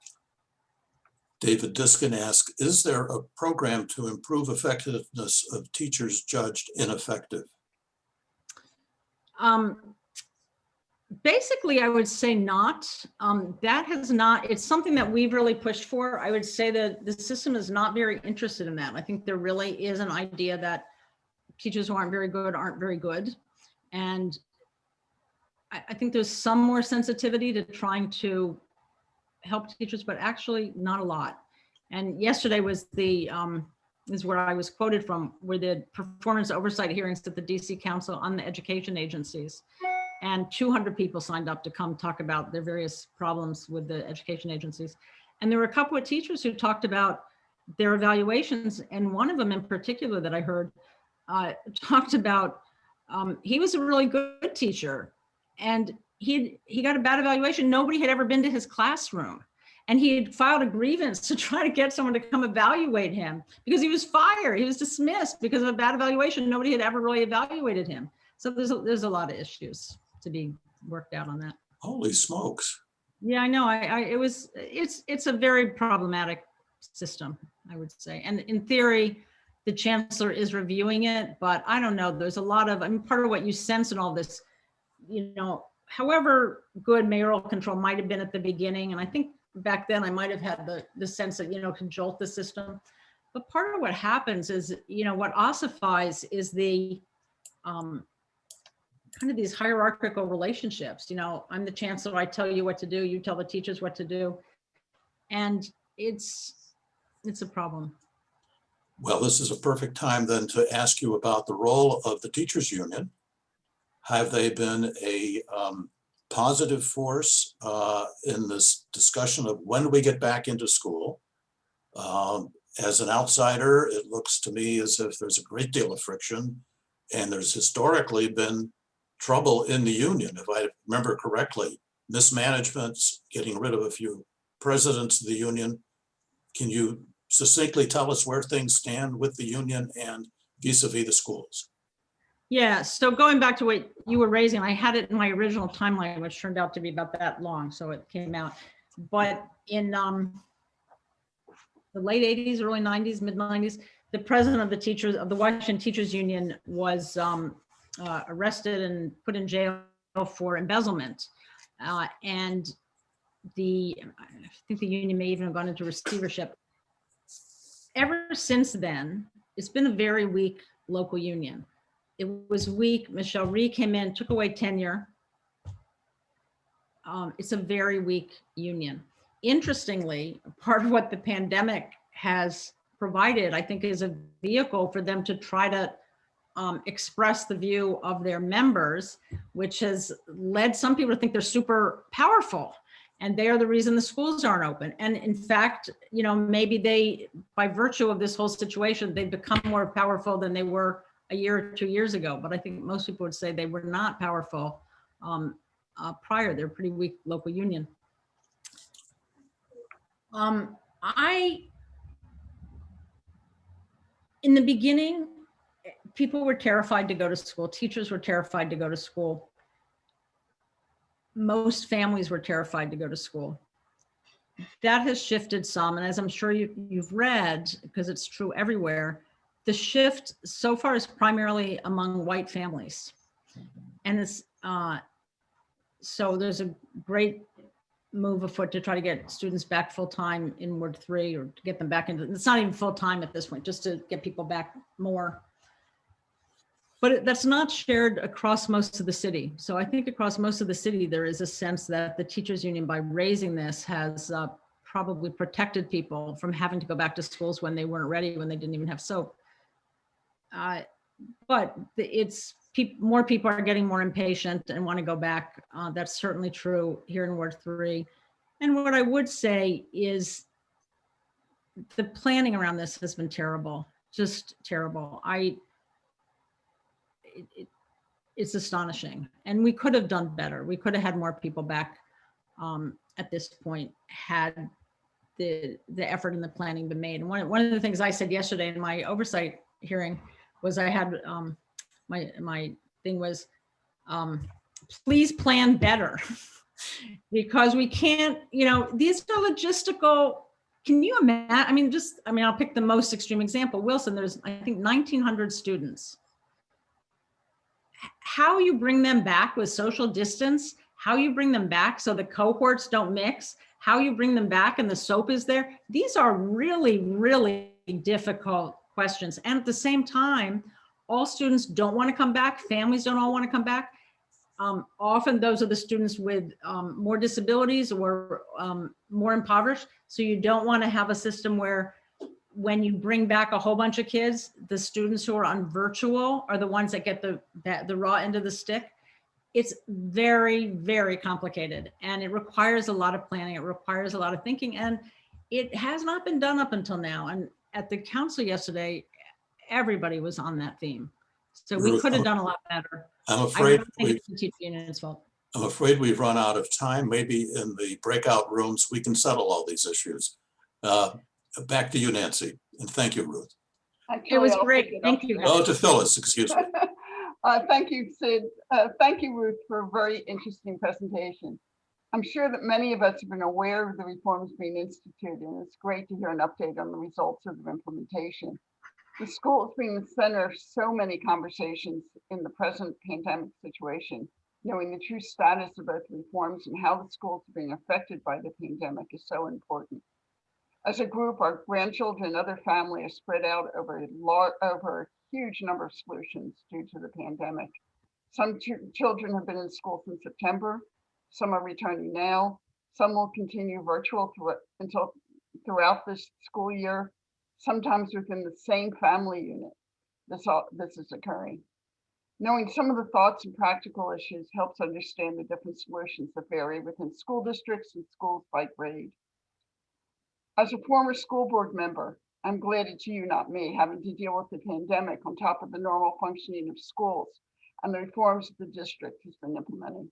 David Diskin asks, is there a program to improve effectiveness of teachers judged ineffective? Basically, I would say not. That has not, it's something that we've really pushed for. I would say that the system is not very interested in that. I think there really is an idea that teachers who aren't very good. And I think there's some more sensitivity to trying to help teachers, but actually not a lot. And yesterday was is where I was quoted from, were the performance oversight hearings at the DC Council on the education agencies. And 200 people signed up to come talk about their various problems with the education agencies. And there were a couple of teachers who talked about their evaluations. And one of them in particular that I heard talked about, he was a really good teacher and he got a bad evaluation. Nobody had ever been to his classroom. And he had filed a grievance to try to get someone to come evaluate him because he was fired. He was dismissed because of a bad evaluation. Nobody had ever really evaluated him. So there's a lot of issues to be worked out on that. Holy smokes. Yeah, I know. It's a very problematic system, I would say. And in theory, the chancellor is reviewing it, but I don't know. There's a lot of, I mean, part of what you sense in all this, you know, however good mayoral control might have been at the beginning, and I think back then I might have had the sense that, you know, can jolt the system. But part of what happens is, you know, what ossifies is the kind of these hierarchical relationships. You know, I'm the chancellor, I tell you what to do, you tell the teachers what to do. And it's a problem. Well, this is a perfect time then to ask you about the role of the teachers union. Have they been a positive force in this discussion of when do we get back into school? As an outsider, it looks to me as if there's a great deal of friction, and there's historically been trouble in the union. If I remember correctly, mismanagements, getting rid of a few presidents of the union. Can you succinctly tell us where things stand with the union and vis-a-vis the schools? Yeah, so going back to what you were raising, I had it in my original timeline, which turned out to be about that long, so it came out. But in the late 80s, early 90s, mid 90s, the president of the Washington Teachers Union was arrested and put in jail for embezzlement. And I think the union may even have gone into receivership. Ever since then, it's been a very weak local union. It was weak. Rhee came in, took away tenure. It's a very weak union. Interestingly, part of what the pandemic has provided, I think, is a vehicle for them to try to express the view of their members, which has led some people to think they're super powerful and they are the reason the schools aren't open. And in fact, you know, maybe they, by virtue of this whole situation, they've become more powerful than they were a year or 2 years ago. But I think most people would say they were not powerful prior. They're a pretty weak local union. In the beginning, people were terrified to go to school. Teachers were terrified to go to school. Most families were terrified to go to school. That has shifted some. And as I'm sure you've read, because it's true everywhere, the shift so far is primarily among white families. And it's so there's a great move afoot to try to get students back full-time in Ward 3, or to get them back into, it's not even full-time at this point, just to get people back more. But that's not shared across most of the city. So I think across most of the city, there is a sense that the teachers union, by raising this, has probably protected people from having to go back to schools when they weren't ready, when they didn't even have soap. But it's more people are getting more impatient and want to go back. That's certainly true here in Ward 3. And what I would say is the planning around this has been terrible, just terrible. It's astonishing. And we could have done better. We could have had more people back at this point had the effort and the planning been made. And one of the things I said yesterday in my oversight hearing was I had my thing was please plan better because we can't, these are logistical. Can you imagine? I'll pick the most extreme example. Wilson, there's, I think, 1,900 students. How you bring them back with social distance, how you bring them back so the cohorts don't mix, how you bring them back and the soap is there. These are really, really difficult questions. And at the same time, all students don't want to come back. Families don't all want to come back. Often those are the students with more disabilities or more impoverished. So you don't want to have a system where when you bring back a whole bunch of kids, the students who are on virtual are the ones that get the raw end of the stick. It's very, very complicated and it requires a lot of planning. It requires a lot of thinking and it has not been done up until now. And at the council yesterday, everybody was on that theme. So we could have done a lot better. I'm afraid it's the teacher union's fault. I'm afraid we've run out of time. Maybe in the breakout rooms, we can settle all these issues. Back to you, Nancy, and thank you, Ruth. It was great. Thank you. Oh, to Phyllis, excuse me. Thank you, Sid. Thank you, Ruth, for a very interesting presentation. I'm sure that many of us have been aware of the reforms being instituted, and it's great to hear an update on the results of their implementation. The school has been the center of so many conversations in the present pandemic situation. Knowing the true status of both reforms and how the schools are being affected by the pandemic is so important. As a group, our grandchildren and other family are spread out over a huge number of solutions due to the pandemic. Some children have been in school since September. Some are returning now. Some will continue virtual throughout this school year. Sometimes within the same family unit, this is occurring. Knowing some of the thoughts and practical issues helps understand the different solutions that vary within school districts and schools by grade. As a former school board member, I'm glad it's you, not me, having to deal with the pandemic on top of the normal functioning of schools and the reforms that the district has been implementing.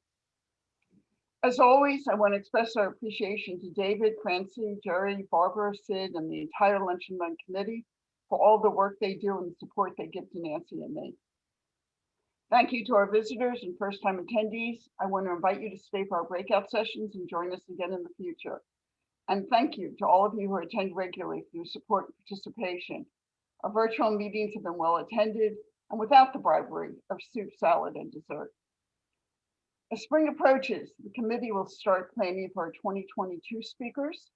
As always, I want to express our appreciation to David, Francie, Jerry, Barbara, Sid, and the entire Lunch and Learn committee for all the work they do and the support they give to Nancy and me. Thank you to our visitors and first-time attendees. I want to invite you to stay for our breakout sessions and join us again in the future. And thank you to all of you who attend regularly for your support and participation. Our virtual meetings have been well attended and without the bribery of soup, salad, and dessert. As spring approaches, the committee will start planning for our 2022 speakers.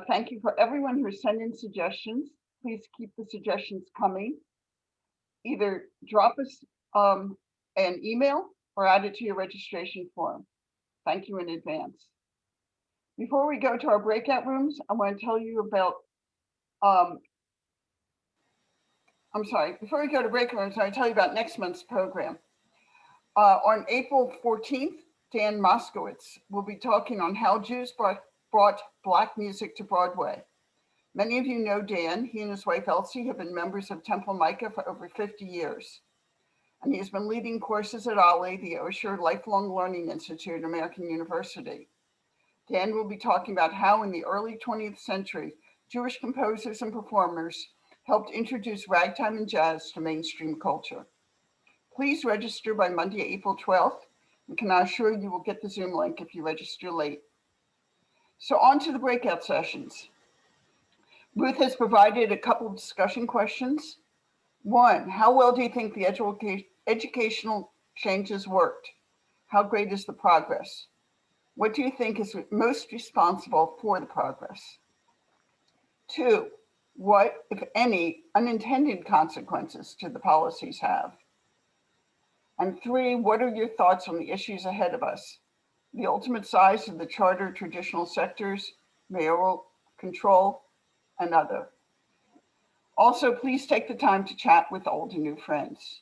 Thank you for everyone who sent in suggestions. Please keep the suggestions coming. Either drop us an email or add it to your registration form. Thank you in advance. Before we go to our breakout rooms, I want to tell you about, before we go to breakout rooms, I want to tell you about next month's program. On April 14th, Dan Moskowitz will be talking on how Jews brought Black music to Broadway. Many of you know Dan. He and his wife Elsie have been members of Temple Micah for over 50 years. And he has been leading courses at OLLI, the Osher Lifelong Learning Institute at American University. Dan will be talking about how in the early 20th century, Jewish composers and performers helped introduce ragtime and jazz to mainstream culture. Please register by Monday, April 12th. We can assure you will get the Zoom link if you register late. So on to the breakout sessions. Ruth has provided a couple of discussion questions. One, how well do you think the educational changes worked? How great is the progress? What do you think is most responsible for the progress? Two, what, if any, unintended consequences do the policies have? And three, what are your thoughts on the issues ahead of us? The ultimate size of the charter traditional sectors, mayoral control, and other. Also, please take the time to chat with old and new friends.